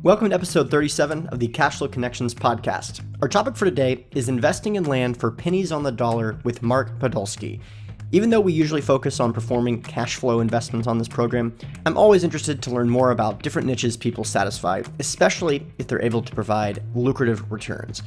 Welcome to episode 37 of the Cash Flow Connections podcast. Our topic for today is investing in land for pennies on the dollar with Mark Podolsky. Even though we usually focus on performing cash flow investments on this program, I'm always interested to learn more about different niches people satisfy, especially if they're able to provide lucrative returns.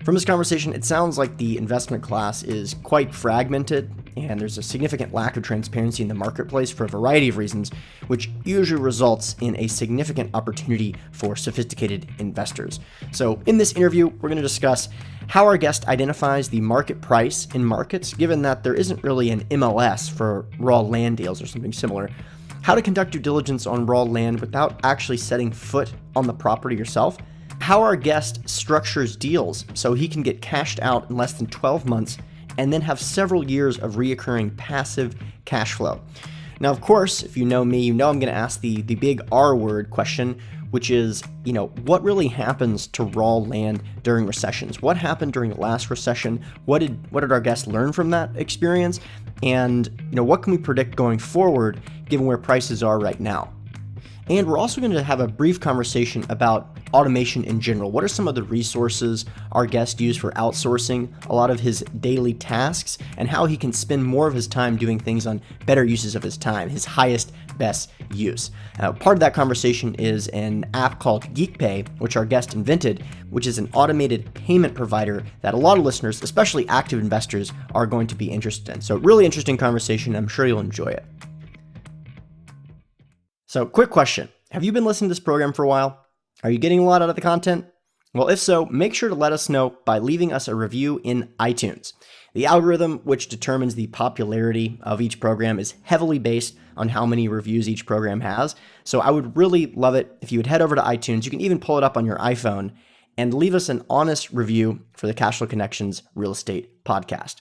From this conversation, it sounds like the investment class is quite fragmented, and there's a significant lack of transparency in the marketplace for a variety of reasons, which usually results in a significant opportunity for sophisticated investors. So in this interview, we're going to discuss how our guest identifies the market price in markets, given that there isn't really an MLS for raw land deals or something similar, how to conduct due diligence on raw land without actually setting foot on the property yourself, how our guest structures deals so he can get cashed out in less than 12 months and then have several years of reoccurring passive cash flow. Now, of course, if you know me, you know I'm going to ask the big R word question, which is, what really happens to raw land during recessions? What happened during the last recession? What did our guests learn from that experience? And, what can we predict going forward given where prices are right now? And we're also going to have a brief conversation about automation in general. What are some of the resources our guest used for outsourcing a lot of his daily tasks, and how he can spend more of his time doing things on better uses of his time, his highest, best use. Part of that conversation is an app called GeekPay, which our guest invented, which is an automated payment provider that a lot of listeners, especially active investors, are going to be interested in. So really interesting conversation. I'm sure you'll enjoy it. So, quick question. Have you been listening to this program for a while? Are you getting a lot out of the content? Well, if so, make sure to let us know by leaving us a review in iTunes. The algorithm, which determines the popularity of each program, is heavily based on how many reviews each program has. So I would really love it if you would head over to iTunes. You can even pull it up on your iPhone and leave us an honest review for the Cash Flow Connections Real Estate Podcast.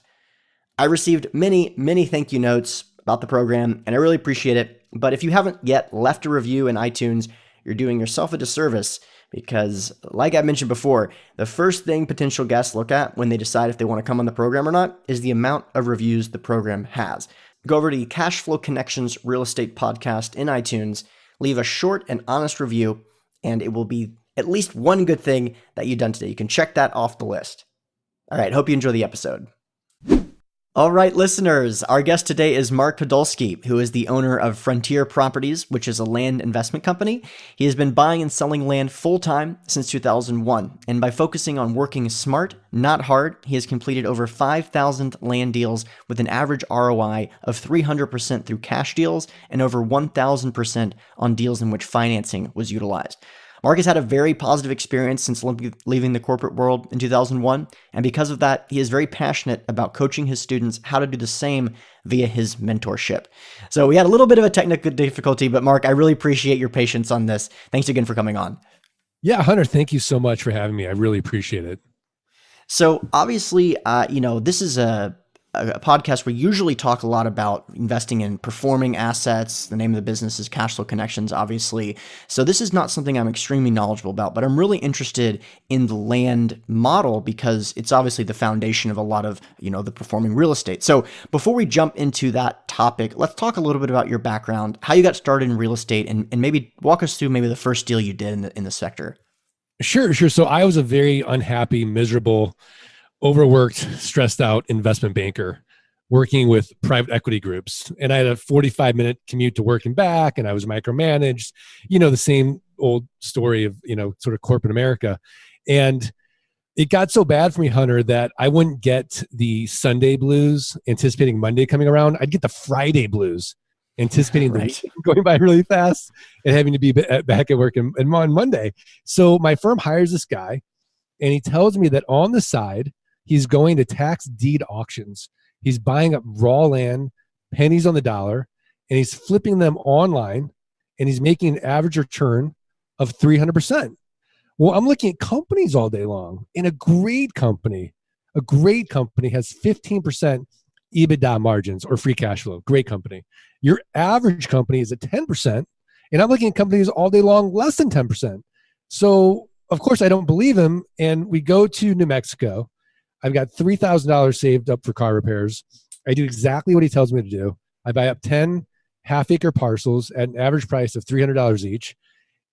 I received many thank you notes about the program, and I really appreciate it. But if you haven't yet left a review in iTunes, you're doing yourself a disservice because, like I mentioned before, the first thing potential guests look at when they decide if they want to come on the program or not is the amount of reviews the program has. Go over to the Cash Flow Connections Real Estate Podcast in iTunes, leave a short and honest review, and it will be at least one good thing that you've done today. You can check that off the list. All right, hope you enjoy the episode. All right, listeners, our guest today is Mark Podolsky, who is the owner of Frontier Properties, which is a land investment company. He has been buying and selling land full-time since 2001, and by focusing on working smart, not hard, he has completed over 5,000 land deals with an average ROI of 300% through cash deals and over 1,000% on deals in which financing was utilized. Mark has had a very positive experience since leaving the corporate world in 2001, and because of that, he is very passionate about coaching his students how to do the same via his mentorship. So we had a little bit of a technical difficulty, but Mark, I really appreciate your patience on this. Thanks again for coming on. Yeah, Hunter, thank you so much for having me. I really appreciate it. So obviously, this is a podcast where we usually talk a lot about investing in performing assets. The name of the business is Cash Flow Connections, obviously. So this is not something I'm extremely knowledgeable about, but I'm really interested in the land model because it's obviously the foundation of a lot of, the performing real estate. So before we jump into that topic, let's talk a little bit about your background, how you got started in real estate, and maybe walk us through maybe the first deal you did in the sector. Sure. So I was a very unhappy, miserable, overworked, stressed out investment banker working with private equity groups. And I had a 45-minute commute to work and back, and I was micromanaged, the same old story of, sort of corporate America. And it got so bad for me, Hunter, that I wouldn't get the Sunday blues anticipating Monday coming around. I'd get the Friday blues anticipating the week going by really fast and having to be back at work on Monday. So my firm hires this guy, and he tells me that on the side, he's going to tax deed auctions. He's buying up raw land, pennies on the dollar, and he's flipping them online, and he's making an average return of 300%. Well, I'm looking at companies all day long, and a great company has 15% EBITDA margins or free cash flow. Great company. Your average company is at 10%, and I'm looking at companies all day long less than 10%. So, of course, I don't believe him, and we go to New Mexico. I've got $3,000 saved up for car repairs. I do exactly what he tells me to do. I buy up 10 half-acre parcels at an average price of $300 each.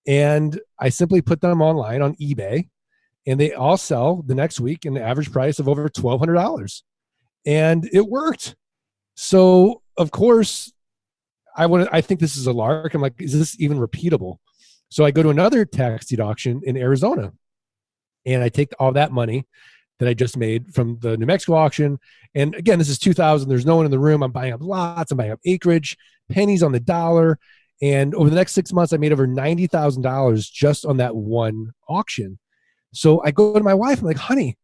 And I simply put them online on eBay, and they all sell the next week in the average price of over $1,200. And it worked. So of course, I think this is a lark. I'm like, is this even repeatable? So I go to another tax deed auction in Arizona, and I take all that money that I just made from the New Mexico auction. And again, this is 2000. There's no one in the room. I'm buying up lots. I'm buying up acreage, pennies on the dollar. And over the next 6 months, I made over $90,000 just on that one auction. So I go to my wife. I'm like, honey,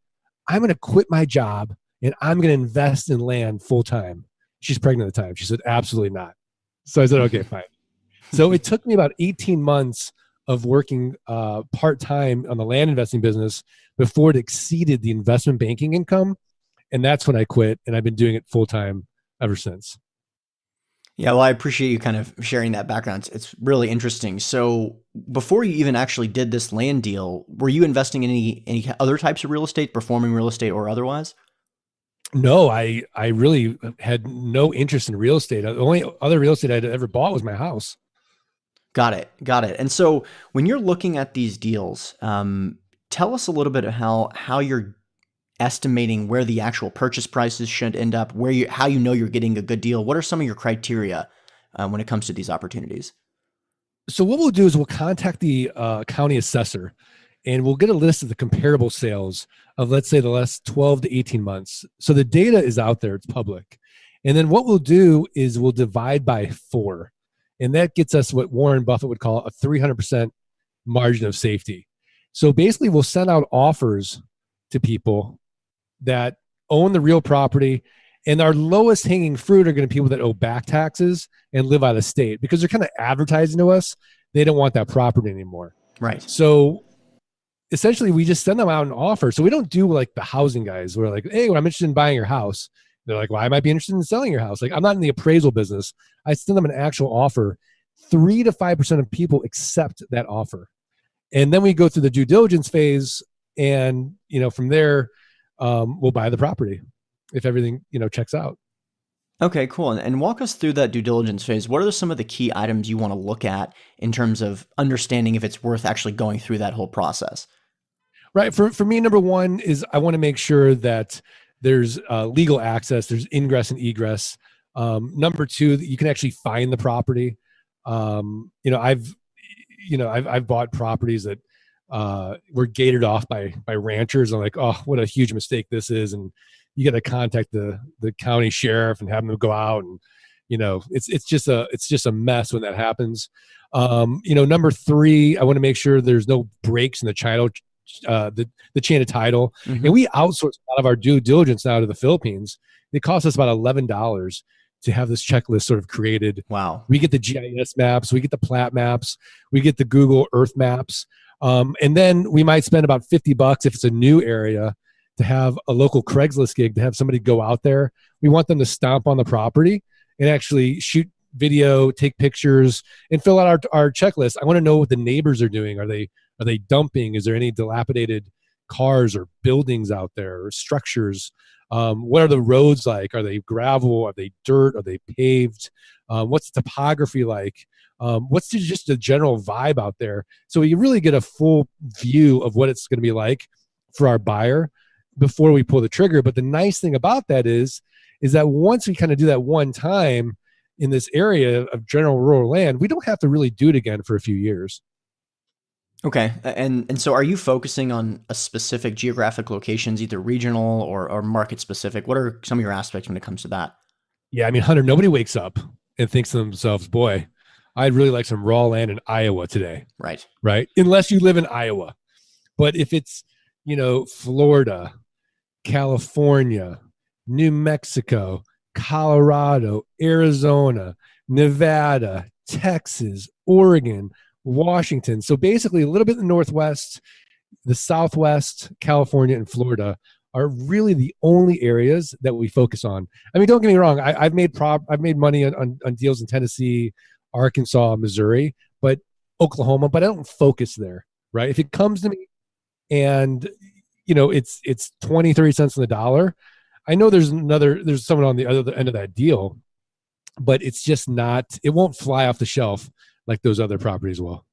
I'm going to quit my job and I'm going to invest in land full time. She's pregnant at the time. She said, absolutely not. So I said, okay, fine. So it took me about 18 months of working part-time on the land investing business before it exceeded the investment banking income. And that's when I quit, and I've been doing it full-time ever since. Yeah, well, I appreciate you kind of sharing that background. It's really interesting. So before you even actually did this land deal, were you investing in any other types of real estate, performing real estate or otherwise? No, I really had no interest in real estate. The only other real estate I'd ever bought was my house. Got it. Got it. And so when you're looking at these deals, tell us a little bit of how you're estimating where the actual purchase prices should end up, how you know you're getting a good deal. What are some of your criteria when it comes to these opportunities? So what we'll do is we'll contact the county assessor, and we'll get a list of the comparable sales of, let's say, the last 12 to 18 months. So the data is out there, it's public. And then what we'll do is we'll divide by 4. And that gets us what Warren Buffett would call a 300% margin of safety. So basically, we'll send out offers to people that own the real property, and our lowest hanging fruit are going to be people that owe back taxes and live out of state, because they're kind of advertising to us they don't want that property anymore. Right. So essentially, we just send them out an offer. So we don't do like the housing guys. We're like, hey, well, I'm interested in buying your house. They're like, well, I might be interested in selling your house. Like, I'm not in the appraisal business. I send them an actual offer. 3 to 5% of people accept that offer. And then we go through the due diligence phase. And, from there, we'll buy the property if everything, checks out. Okay, cool. And walk us through that due diligence phase. What are some of the key items you want to look at in terms of understanding if it's worth actually going through that whole process? Right. For me, number one is I want to make sure that there's legal access, there's ingress and egress. Number two, that you can actually find the property. I've bought properties that were gated off by ranchers. I'm like, oh, what a huge mistake this is. And you got to contact the county sheriff and have them go out. And, it's just a mess when that happens. Number three, I want to make sure there's no breaks in the chain of title. Mm-hmm. And we outsource a lot of our due diligence now to the Philippines. It costs us about $11 to have this checklist sort of created. Wow. We get the GIS maps, we get the plat maps, we get the Google Earth maps. And then we might spend about $50 if it's a new area to have a local Craigslist gig, to have somebody go out there. We want them to stomp on the property and actually shoot video, take pictures, and fill out our checklist. I want to know what the neighbors are doing. Are they dumping? Is there any dilapidated cars or buildings out there or structures? What are the roads like? Are they gravel? Are they dirt? Are they paved? What's the topography like? What's just the general vibe out there? So you really get a full view of what it's going to be like for our buyer before we pull the trigger. But the nice thing about that is that once we kind of do that one time in this area of general rural land, we don't have to really do it again for a few years. Okay. And so are you focusing on a specific geographic locations, either regional or market specific? What are some of your aspects when it comes to that? Yeah, I mean, Hunter, nobody wakes up and thinks to themselves, boy, I'd really like some raw land in Iowa today. Right. Right. Unless you live in Iowa. But if it's, Florida, California, New Mexico, Colorado, Arizona, Nevada, Texas, Oregon, Washington. So basically a little bit in the Northwest, the Southwest, California, and Florida are really the only areas that we focus on. I mean, don't get me wrong. I've made money on deals in Tennessee, Arkansas, Missouri, but Oklahoma, but I don't focus there, right? If it comes to me and, it's 20, 30 cents on the dollar, I know there's someone on the other end of that deal, but it's just not, it won't fly off the shelf like those other properties will.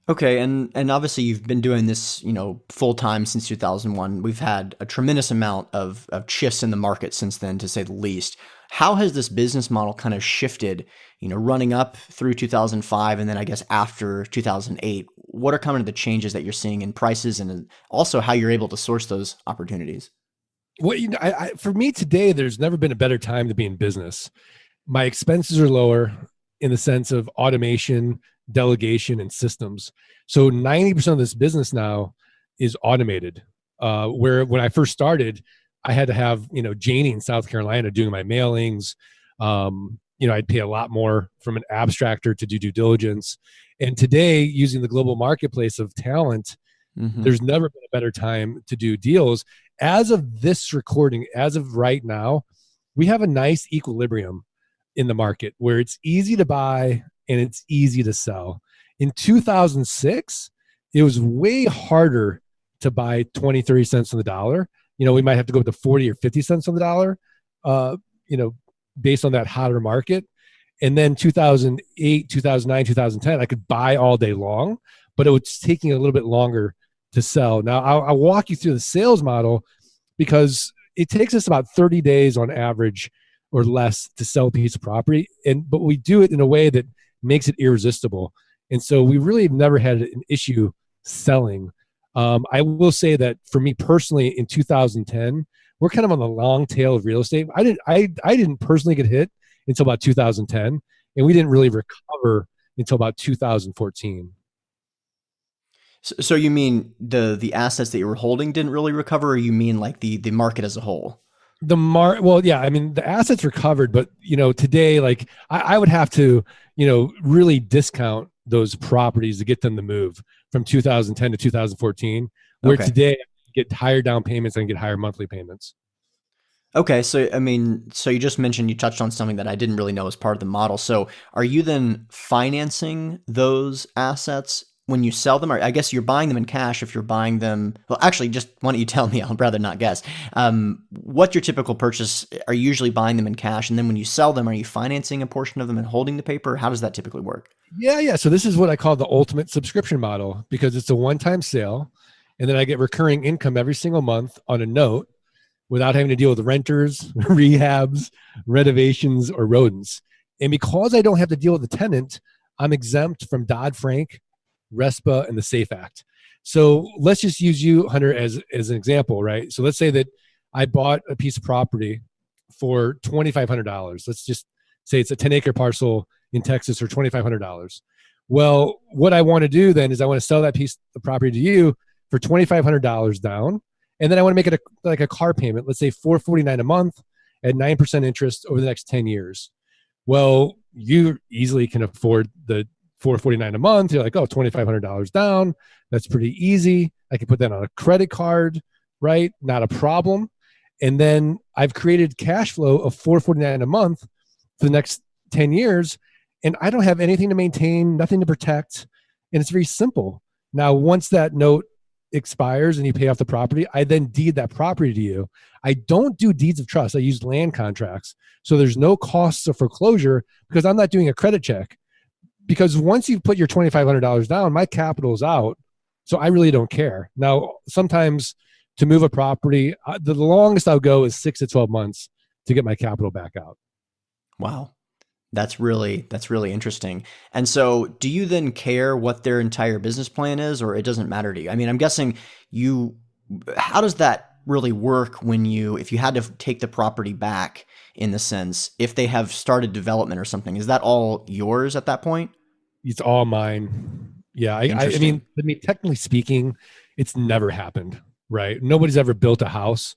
Okay, and obviously you've been doing this, full time since 2001. We've had a tremendous amount of shifts in the market since then, to say the least. How has this business model kind of shifted, running up through 2005 and then I guess after 2008? What are kind of the changes that you're seeing in prices and also how you're able to source those opportunities? Well, for me today, there's never been a better time to be in business. My expenses are lower in the sense of automation, delegation, and systems. So 90% of this business now is automated. Where when I first started, I had to have, Janie in South Carolina doing my mailings. I'd pay a lot more from an abstractor to do due diligence. And today, using the global marketplace of talent, Hmm. there's never been a better time to do deals. As of this recording, as of right now, we have a nice equilibrium in the market where it's easy to buy and it's easy to sell. In 2006, it was way harder to buy 20, 30 cents on the dollar. We might have to go to 40 or 50 cents on the dollar, uh, you know, based on that hotter market. And then 2008, 2009, 2010, I could buy all day long, but it was taking a little bit longer to sell. Now, I'll walk you through the sales model because it takes us about 30 days on average or less to sell a piece of property. But we do it in a way that makes it irresistible. And so we really have never had an issue selling. I will say that for me personally, in 2010, we're kind of on the long tail of real estate. I didn't personally get hit until about 2010, and we didn't really recover until about 2014. So you mean the assets that you were holding didn't really recover, or you mean like the market as a whole? Well, yeah, I mean the assets recovered, but today, like I would have to really discount those properties to get them to move from 2010 to 2014, where Okay. today I get higher down payments and get higher monthly payments. Okay, so I mean, so you just mentioned you touched on something that I didn't really know as part of the model. So are you then financing those assets when you sell them? Or I guess you're buying them in cash if you're buying them. Well, actually, just why don't you tell me? I'd rather not guess. What's your typical purchase? Are you usually buying them in cash? And then when you sell them, are you financing a portion of them and holding the paper? How does that typically work? Yeah. So this is what I call the ultimate subscription model because it's a one-time sale, and then I get recurring income every single month on a note without having to deal with renters, rehabs, renovations, or rodents. And because I don't have to deal with the tenant, I'm exempt from Dodd-Frank, RESPA, and the SAFE Act. So let's just use you, Hunter, as an example, right? So let's say that I bought a piece of property for $2,500. Let's just say it's a 10-acre parcel in Texas for $2,500. Well, what I want to do then is I want to sell that piece of property to you for $2,500 down, and then I want to make it like a car payment. Let's say $449 a month at 9% interest over the next 10 years. Well, you easily can afford the $449 a month. You're like, oh, $2,500 down. That's pretty easy. I can put that on a credit card, right? Not a problem. And then I've created cash flow of $449 a month for the next 10 years. And I don't have anything to maintain, nothing to protect. And it's very simple. Now, once that note expires and you pay off the property, I then deed that property to you. I don't do deeds of trust. I use land contracts. So there's no costs of foreclosure because I'm not doing a credit check. Because once you put your $2,500 down, my capital is out. So I really don't care. Now, sometimes to move a property, the longest I'll go is 6 to 12 months to get my capital back out. Wow. That's really interesting. And so, do you then care what their entire business plan is, or it doesn't matter to you? I mean, I'm guessing you. How does that really work when if you had to take the property back in the sense if they have started development or something? Is that all yours at that point? It's all mine. Yeah, Interesting. I mean, technically speaking, it's never happened, right? Nobody's ever built a house.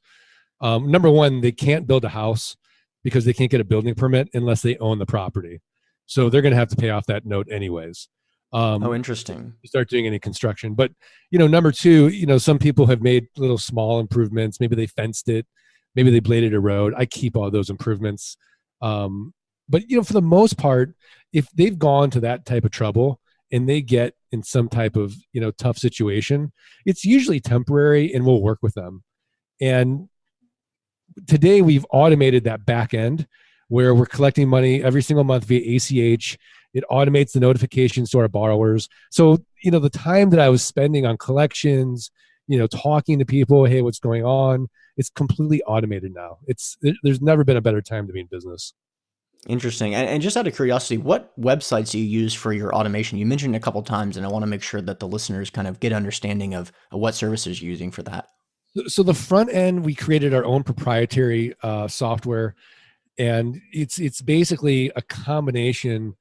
Number one, they can't build a house because they can't get a building permit unless they own the property. So they're going to have to pay off that note anyways. Oh, To interesting. start doing any construction. But number two, some people have made little small improvements. Maybe they fenced it, maybe they bladed a road. I keep all those improvements. But for the most part, if they've gone to that type of trouble and they get in some type of tough situation, it's usually temporary, and we'll work with them. And today we've automated that back end where we're collecting money every single month via ACH. It automates the notifications to our borrowers. So, the time that I was spending on collections, talking to people, hey, what's going on? It's completely automated now. There's never been a better time to be in business. Interesting. And just out of curiosity, what websites do you use for your automation? You mentioned it a couple times, and I want to make sure that the listeners kind of get understanding of what services you're using for that. So the front end, we created our own proprietary software, and it's basically a combination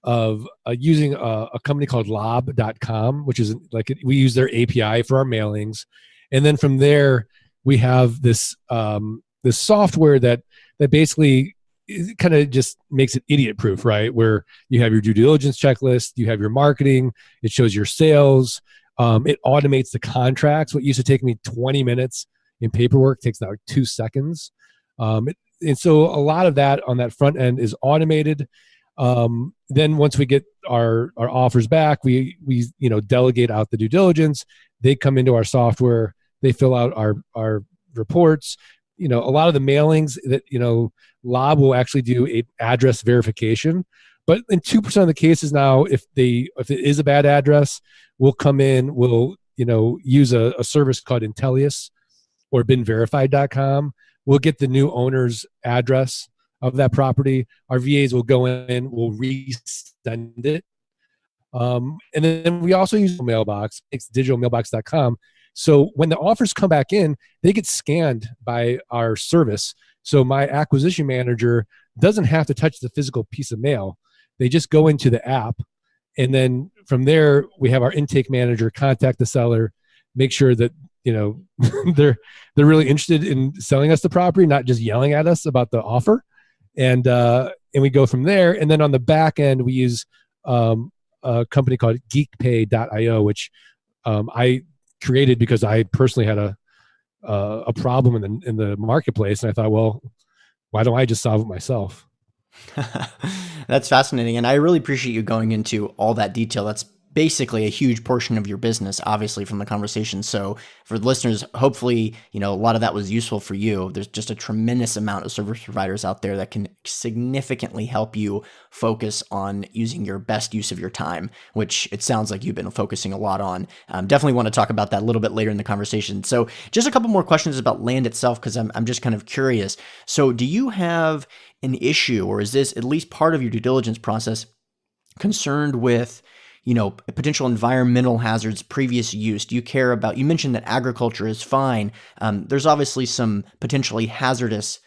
of using a company called lob.com, which is we use their API for our mailings. And then from there, we have this software that basically kind of just makes it idiot proof, right? Where you have your due diligence checklist, you have your marketing, it shows your sales, it automates the contracts. What used to take me 20 minutes in paperwork takes now 2 seconds. And so a lot of that on that front end is automated. Then once we get our offers back, we delegate out the due diligence. They come into our software, they fill out our reports. A lot of the mailings that, Lob will actually do a address verification. But in 2% of the cases now, if it is a bad address, we'll come in, we'll, use a service called Intellius or binverified.com. We'll get the new owner's address of that property. Our VAs will go in, we'll resend it. And then we also use a mailbox. It's digitalmailbox.com. So when the offers come back in, they get scanned by our service. So my acquisition manager doesn't have to touch the physical piece of mail. They just go into the app. And then from there, we have our intake manager contact the seller, make sure that, they're really interested in selling us the property, not just yelling at us about the offer. And we go from there. And then on the back end, we use a company called geekpay.io, which I created because I personally had a problem in the marketplace. And I thought, well, why don't I just solve it myself? That's fascinating. And I really appreciate you going into all that detail. That's basically a huge portion of your business, obviously, from the conversation. So for the listeners, hopefully, a lot of that was useful for you. There's just a tremendous amount of service providers out there that can significantly help you focus on using your best use of your time, which it sounds like you've been focusing a lot on. Definitely want to talk about that a little bit later in the conversation. So just a couple more questions about land itself, because I'm just kind of curious. So do you have an issue, or is this at least part of your due diligence process, concerned with potential environmental hazards, previous use? Do you care about, you mentioned that agriculture is fine. There's obviously some potentially hazardous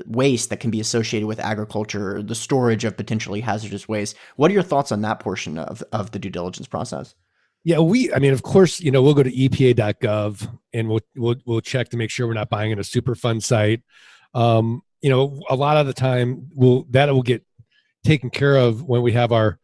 waste that can be associated with agriculture, the storage of potentially hazardous waste. What are your thoughts on that portion of the due diligence process? Yeah, of course, we'll go to epa.gov and we'll check to make sure we're not buying in a Superfund site. A lot of the time that will get taken care of when we have our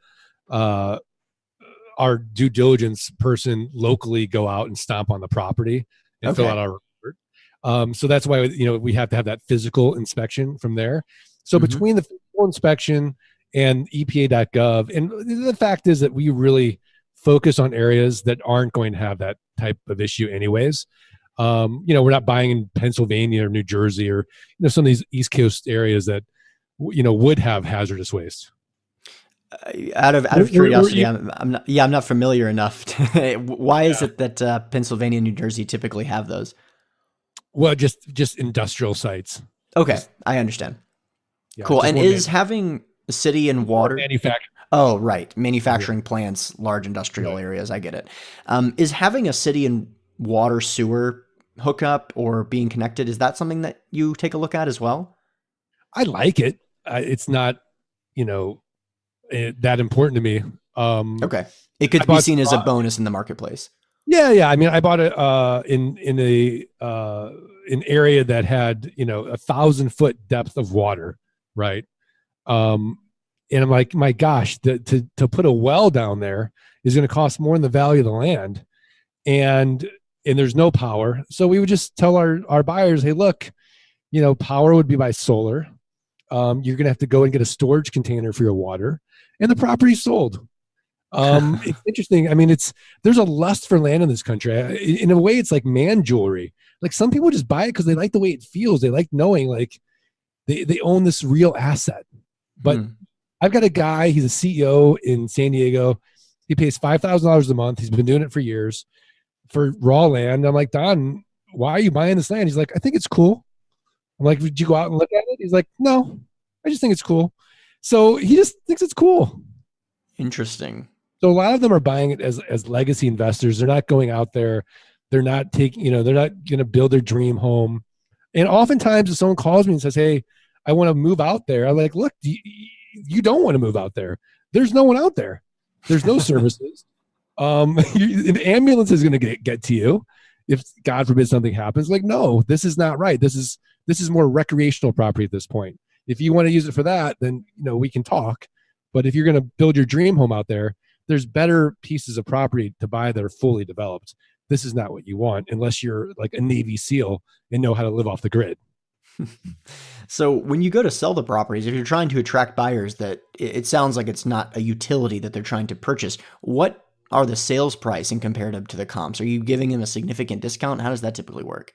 due diligence person locally go out and stomp on the property and fill out our report. So that's why, we have to have that physical inspection from there. So between the physical inspection and epa.gov, and the fact is that we really focus on areas that aren't going to have that type of issue anyways. We're not buying in Pennsylvania or New Jersey or, some of these East Coast areas that, would have hazardous waste. Out of curiosity, I'm not familiar enough. Why is it that Pennsylvania and New Jersey typically have those? Well, just industrial sites. Okay, I understand. Yeah, cool. And is having a city and water manufacturing? Oh, right, manufacturing plants, large industrial areas. I get it. Is having a city and water sewer hookup or being connected, is that something that you take a look at as well? I like it. It's not, that important to me. Okay. It could be seen as a bonus in the marketplace. Yeah. I bought it in an area that had 1,000-foot depth of water, right? And I'm like, my gosh, to put a well down there is going to cost more than the value of the land, and there's no power. So we would just tell our buyers, hey, look, power would be by solar. You're going to have to go and get a storage container for your water, and the property's sold. It's interesting. There's a lust for land in this country. In a way, it's like man jewelry. Like, some people just buy it because they like the way it feels. They like knowing like they own this real asset. But I've got a guy, he's a CEO in San Diego. He pays $5,000 a month. He's been doing it for years for raw land. I'm like, Don, why are you buying this land? He's like, I think it's cool. I'm like, did you go out and look at it? He's like, no, I just think it's cool. So he just thinks it's cool. Interesting. So a lot of them are buying it as legacy investors. They're not going out there. They're not taking, they're not going to build their dream home. And oftentimes if someone calls me and says, hey, I want to move out there, I'm like, look, you don't want to move out there. There's no one out there. There's no services. An ambulance is going to get to you if God forbid something happens. Like, no, this is not right. This is more recreational property at this point. If you want to use it for that, then we can talk. But if you're going to build your dream home out there, there's better pieces of property to buy that are fully developed. This is not what you want unless you're like a Navy SEAL and know how to live off the grid. So when you go to sell the properties, if you're trying to attract buyers, that it sounds like it's not a utility that they're trying to purchase. What are the sales price in comparative to the comps? Are you giving them a significant discount? How does that typically work?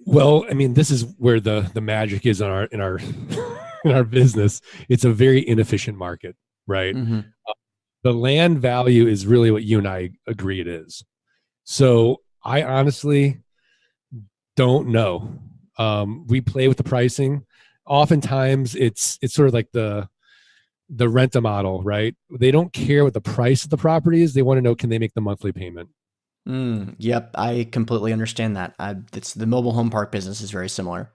Well, I mean, this is where the magic is in our in our business. It's a very inefficient market, right? Mm-hmm. The land value is really what you and I agree it is. So I honestly don't know. We play with the pricing. Oftentimes it's sort of like the rent a model, right? They don't care what the price of the property is. They want to know, can they make the monthly payment? Yep, I completely understand that. It's the mobile home park business is very similar.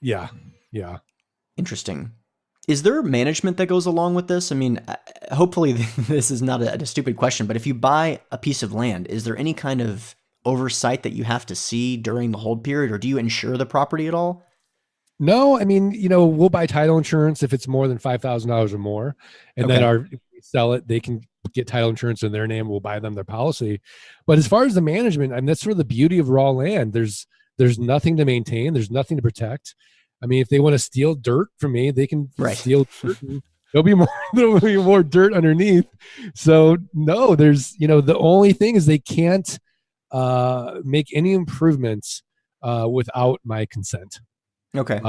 Yeah. Yeah. Interesting. Is there management that goes along with this? I mean, hopefully this is not a stupid question, but if you buy a piece of land, is there any kind of oversight that you have to see during the hold period, or do you insure the property at all? No, I mean, we'll buy title insurance if it's more than $5,000 or more. And then Okay. if we sell it, they can get title insurance in their name. We'll buy them their policy. But as far as the management, I mean, that's sort of the beauty of raw land. There's nothing to maintain. There's nothing to protect. I mean, if they want to steal dirt from me, they can Right. steal dirt. There'll be more dirt underneath. So no, there's, the only thing is they can't make any improvements without my consent. Okay.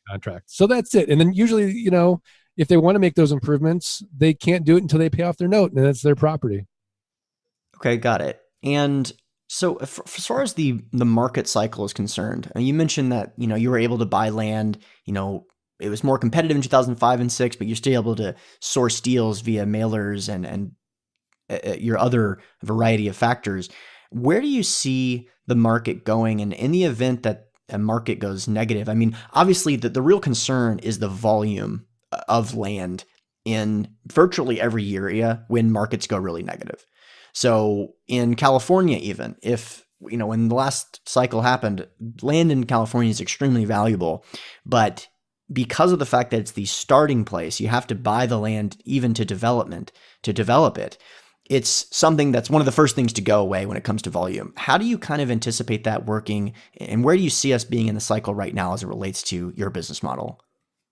Contract. So that's it. And then usually, if they want to make those improvements, they can't do it until they pay off their note, and that's their property. Okay, got it. And so as far as the market cycle is concerned, you mentioned that, you were able to buy land, it was more competitive in 2005 and 6, but you're still able to source deals via mailers and your other variety of factors. Where do you see the market going? And in the event that a market goes negative, I mean, obviously the real concern is the volume of land in virtually every area when markets go really negative. So in California, even if, when the last cycle happened, land in California is extremely valuable, but because of the fact that it's the starting place, you have to buy the land even to develop it. It's something that's one of the first things to go away when it comes to volume. How do you kind of anticipate that working, and where do you see us being in the cycle right now as it relates to your business model?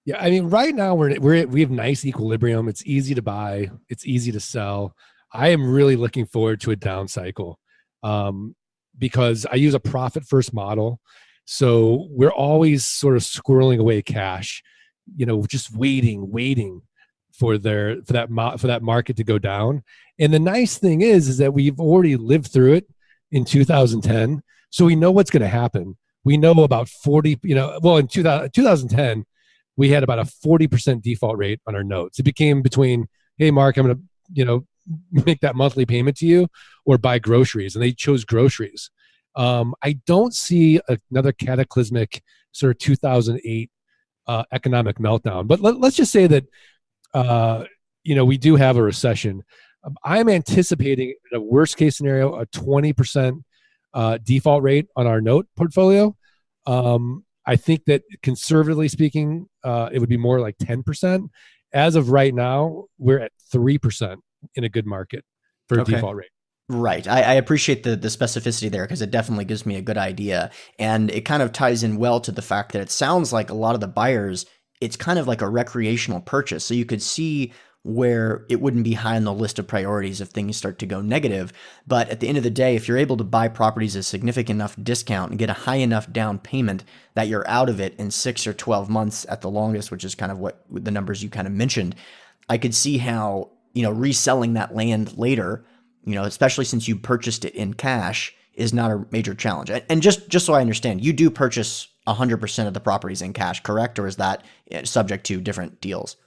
Yeah, I mean, right now we have nice equilibrium. It's easy to buy. It's easy to sell. I am really looking forward to a down cycle because I use a profit first model. So we're always sort of squirreling away cash, just waiting for that market to go down. And the nice thing is that we've already lived through it in 2010. So we know what's going to happen. We know about 40, in 2010, we had about a 40% default rate on our notes. It became between, hey, Mark, I'm going to, make that monthly payment to you or buy groceries. And they chose groceries. I don't see another cataclysmic sort of 2008 economic meltdown. But let's just say that, we do have a recession. I'm anticipating a worst case scenario, a 20% default rate on our note portfolio. I think that conservatively speaking, it would be more like 10%. As of right now, we're at 3% in a good market for a default rate. Right. I appreciate the specificity there because it definitely gives me a good idea. And it kind of ties in well to the fact that it sounds like a lot of the buyers, it's kind of like a recreational purchase. So you could see where it wouldn't be high on the list of priorities if things start to go negative. But at the end of the day, if you're able to buy properties at a significant enough discount and get a high enough down payment that you're out of it in 6 or 12 months at the longest, which is kind of what the numbers you kind of mentioned, I could see how, reselling that land later, especially since you purchased it in cash, is not a major challenge. And just so I understand, you do purchase 100% of the properties in cash, correct? Or is that subject to different deals?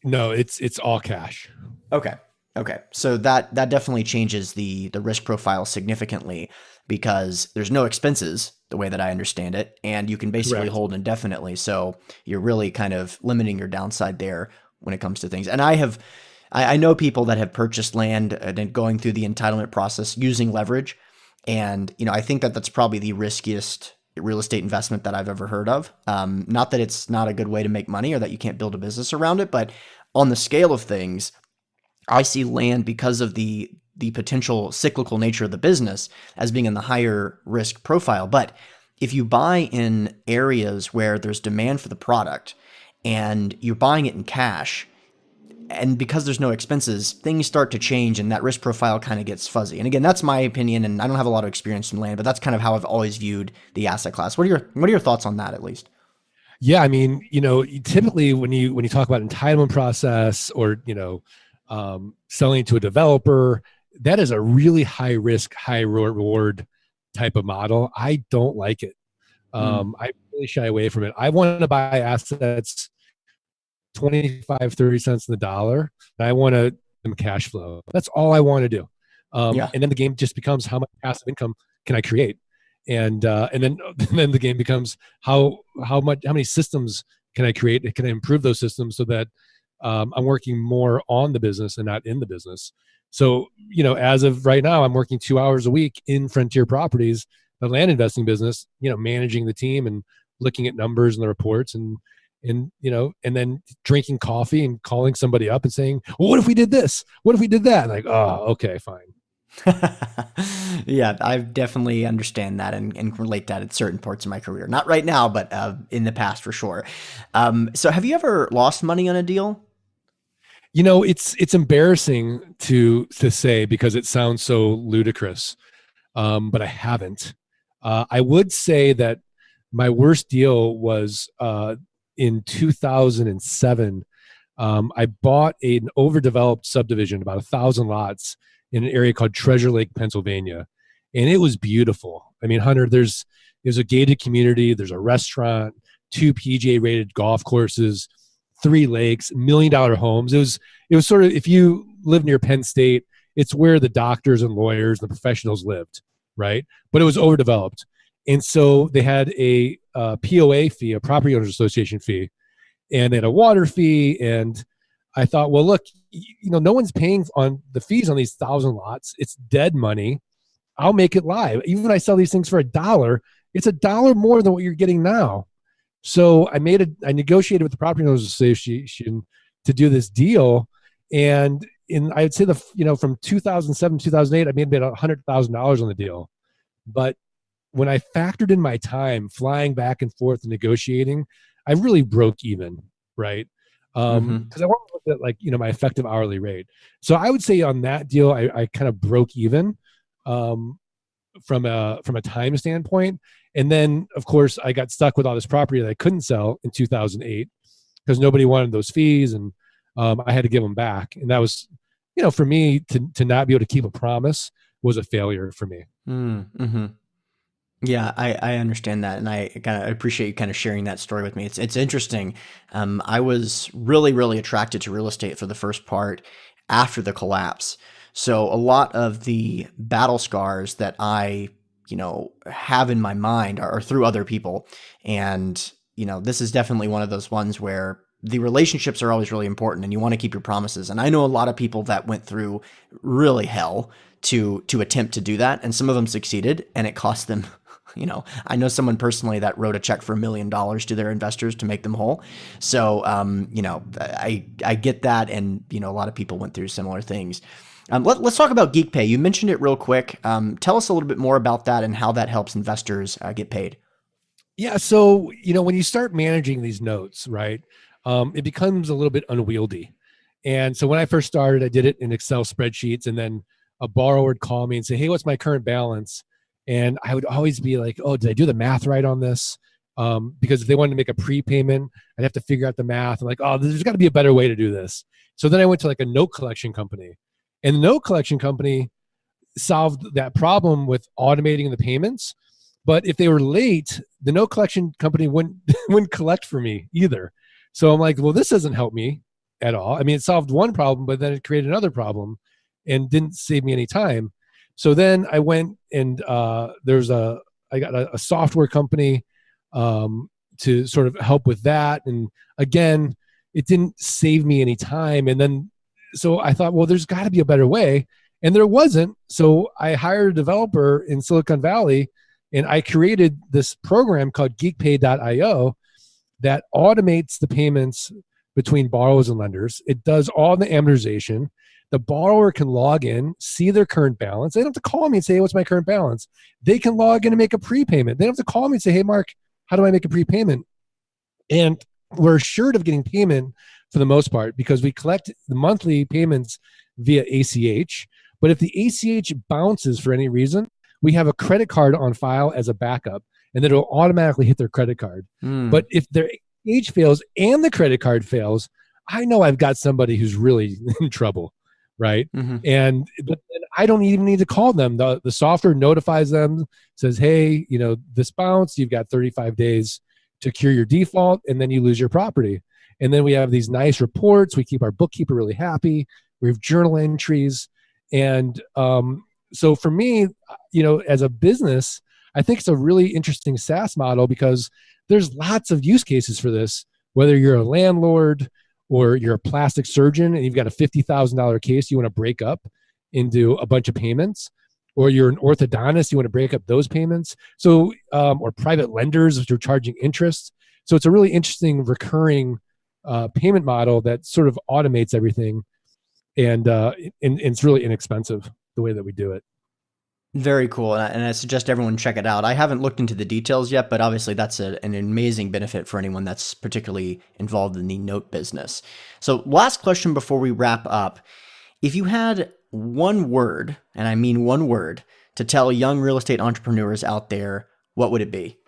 No, it's all cash. Okay. Okay. So that definitely changes the risk profile significantly because there's no expenses the way that I understand it, and you can basically Correct. hold indefinitely. So you're really kind of limiting your downside there when it comes to things. And I know people that have purchased land and then going through the entitlement process using leverage. And, I think that that's probably the riskiest real estate investment that I've ever heard of. Not that it's not a good way to make money or that you can't build a business around it, but on the scale of things, I see land because of the potential cyclical nature of the business as being in the higher risk profile. But if you buy in areas where there's demand for the product and you're buying it in cash, and because there's no expenses, things start to change and that risk profile kind of gets fuzzy. And again, that's my opinion, and I don't have a lot of experience in land, but that's kind of how I've always viewed the asset class. What are your thoughts on that, at least? Yeah, I mean, typically when you talk about entitlement process or selling to a developer, that is a really high risk, high reward type of model. I don't like it. Mm, I really shy away from it. I want to buy assets 25, 30 cents in the dollar, and I want to cash flow. That's all I want to do. yeah. And then the game just becomes how much passive income can I create, and then and then the game becomes how many systems can I create? Can I improve those systems so that I'm working more on the business and not in the business? So as of right now, I'm working 2 hours a week in Frontier Properties, the land investing business. Managing the team and looking at numbers and the reports and then drinking coffee and calling somebody up and saying, well, what if we did this? What if we did that? And like, oh, okay, fine. Yeah, I definitely understand that and relate that at certain parts of my career. Not right now, but in the past for sure. So have you ever lost money on a deal? It's embarrassing to say because it sounds so ludicrous, but I haven't. I would say that my worst deal was in 2007. I bought an overdeveloped subdivision, about 1,000 lots in an area called Treasure Lake, Pennsylvania, and it was beautiful. I mean, Hunter, there's a gated community, there's a restaurant, two PGA rated golf courses, three lakes, $1 million homes. It was sort of, if you live near Penn State, it's where the doctors and lawyers, the professionals lived, right? But it was overdeveloped, and so they had a POA fee, a property owners association fee, and they had a water fee. And I thought, well, look, no one's paying on the fees on these 1,000 lots. It's dead money. I'll make it live. Even when I sell these things for $1, it's $1 more than what you're getting now. So I negotiated with the property owners association to do this deal. And I'd say from 2007 to 2008, I made about $100,000 on the deal. But when I factored in my time flying back and forth and negotiating, I really broke even, right? Mm-hmm. Because I want to look at my effective hourly rate. So I would say on that deal, I kind of broke even from a time standpoint. And then of course I got stuck with all this property that I couldn't sell in 2008 because nobody wanted those fees, and I had to give them back. And that was, for me to not be able to keep a promise was a failure for me. Mm-hmm. Yeah, I understand that, and I kind of appreciate you kind of sharing that story with me. It's interesting. I was really really attracted to real estate for the first part after the collapse. So a lot of the battle scars that I have in my mind are through other people, and this is definitely one of those ones where the relationships are always really important, and you want to keep your promises. And I know a lot of people that went through really hell to attempt to do that, and some of them succeeded, and it cost them. I know someone personally that wrote a check for $1 million to their investors to make them whole. So, I get that, and a lot of people went through similar things. Let's talk about Geek Pay. You mentioned it real quick. Tell us a little bit more about that and how that helps investors get paid. Yeah. So, when you start managing these notes, right, it becomes a little bit unwieldy. And so when I first started, I did it in Excel spreadsheets, and then a borrower would call me and say, "Hey, what's my current balance?" And I would always be like, "Oh, did I do the math right on this?" Because if they wanted to make a prepayment, I'd have to figure out the math. I'm like, "Oh, there's got to be a better way to do this." So then I went to like a note collection company, and the note collection company solved that problem with automating the payments. But if they were late, the note collection company wouldn't wouldn't collect for me either. So I'm like, well, this doesn't help me at all. I mean, it solved one problem, but then it created another problem and didn't save me any time. So then I went and I got a software company to sort of help with that. And again, it didn't save me any time. And then, so I thought, well, there's got to be a better way. And there wasn't. So I hired a developer in Silicon Valley, and I created this program called geekpay.io that automates the payments between borrowers and lenders. It does all the amortization. The borrower can log in, see their current balance. They don't have to call me and say, "Hey, what's my current balance?" They can log in and make a prepayment. They don't have to call me and say, "Hey, Mark, how do I make a prepayment?" And we're assured of getting payment for the most part because we collect the monthly payments via ACH. But if the ACH bounces for any reason, we have a credit card on file as a backup, and then it'll automatically hit their credit card. But if their ACH fails and the credit card fails, I know I've got somebody who's really in trouble, right? And but then I don't even need to call them. The software notifies them, says, "Hey, this bounced. You've got 35 days to cure your default, and then you lose your property." And then we have these nice reports. We keep our bookkeeper really happy. We have journal entries. And so for me, as a business, I think it's a really interesting SaaS model because there's lots of use cases for this, whether you're a landlord or you're a plastic surgeon and you've got a $50,000 case you want to break up into a bunch of payments, or you're an orthodontist, you want to break up those payments. So, or private lenders, if you're charging interest. So it's a really interesting recurring payment model that sort of automates everything. And it's really inexpensive the way that we do it. Very cool. And I suggest everyone check it out. I haven't looked into the details yet, but obviously that's an amazing benefit for anyone that's particularly involved in the note business. So last question before we wrap up. If you had one word, and I mean one word, to tell young real estate entrepreneurs out there, what would it be?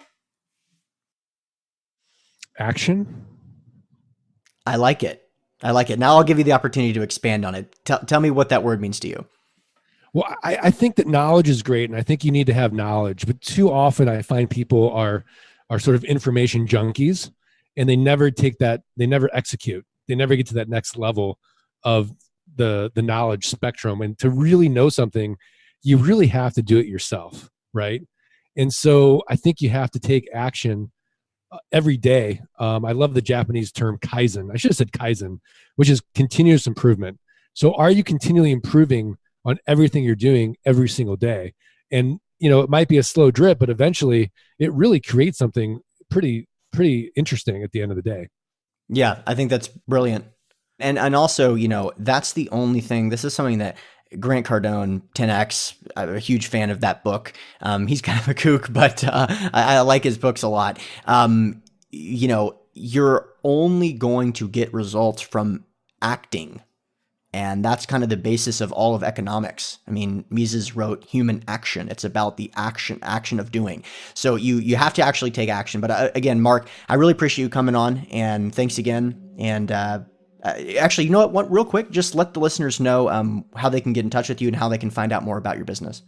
Action. I like it. Now I'll give you the opportunity to expand on it. Tell me what that word means to you. Well, I think that knowledge is great, and I think you need to have knowledge. But too often, I find people are sort of information junkies, and they never execute. They never get to that next level of the knowledge spectrum. And to really know something, you really have to do it yourself, right? And so I think you have to take action every day. I love the Japanese term kaizen. I should have said kaizen, which is continuous improvement. So are you continually improving on everything you're doing every single day? And, it might be a slow drip, but eventually it really creates something pretty interesting at the end of the day. Yeah, I think that's brilliant. And also, that's the only thing. This is something that Grant Cardone, 10X, I'm a huge fan of that book. He's kind of a kook, but I like his books a lot. You're only going to get results from acting. And that's kind of the basis of all of economics. I mean, Mises wrote Human Action. It's about the action of doing. So you have to actually take action. But again, Mark, I really appreciate you coming on, and thanks again. And actually, you know what? Real quick, just let the listeners know how they can get in touch with you and how they can find out more about your business.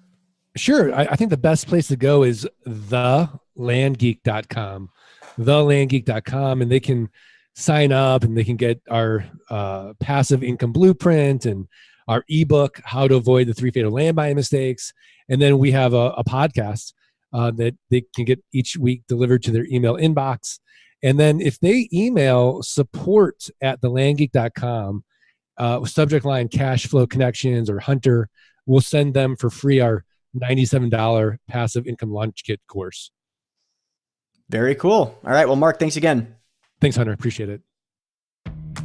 Sure. I think the best place to go is thelandgeek.com. Thelandgeek.com, and they can sign up and they can get our passive income blueprint and our ebook, How to Avoid the 3 Fatal Land Buying Mistakes. And then we have a podcast that they can get each week delivered to their email inbox. And then if they email support@thelandgeek.com, subject line cash flow connections or Hunter, we'll send them for free our $97 passive income launch kit course. Very cool. All right. Well, Mark, thanks again. Thanks, Hunter. Appreciate it.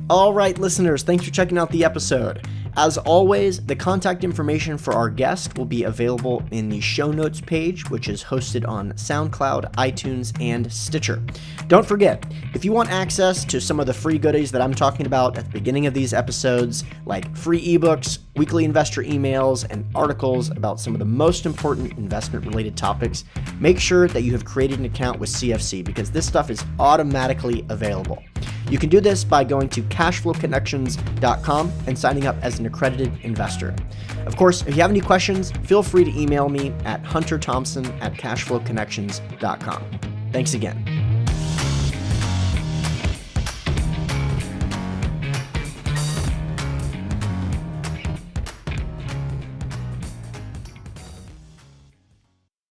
All right, listeners, thanks for checking out the episode. As always, the contact information for our guest will be available in the show notes page, which is hosted on SoundCloud, iTunes, and Stitcher. Don't forget, if you want access to some of the free goodies that I'm talking about at the beginning of these episodes, like free ebooks, weekly investor emails, and articles about some of the most important investment-related topics, make sure that you have created an account with CFC because this stuff is automatically available. You can do this by going to cashflowconnections.com and signing up as an accredited investor. Of course, if you have any questions, feel free to email me at hunterthompson@cashflowconnections.com. Thanks again.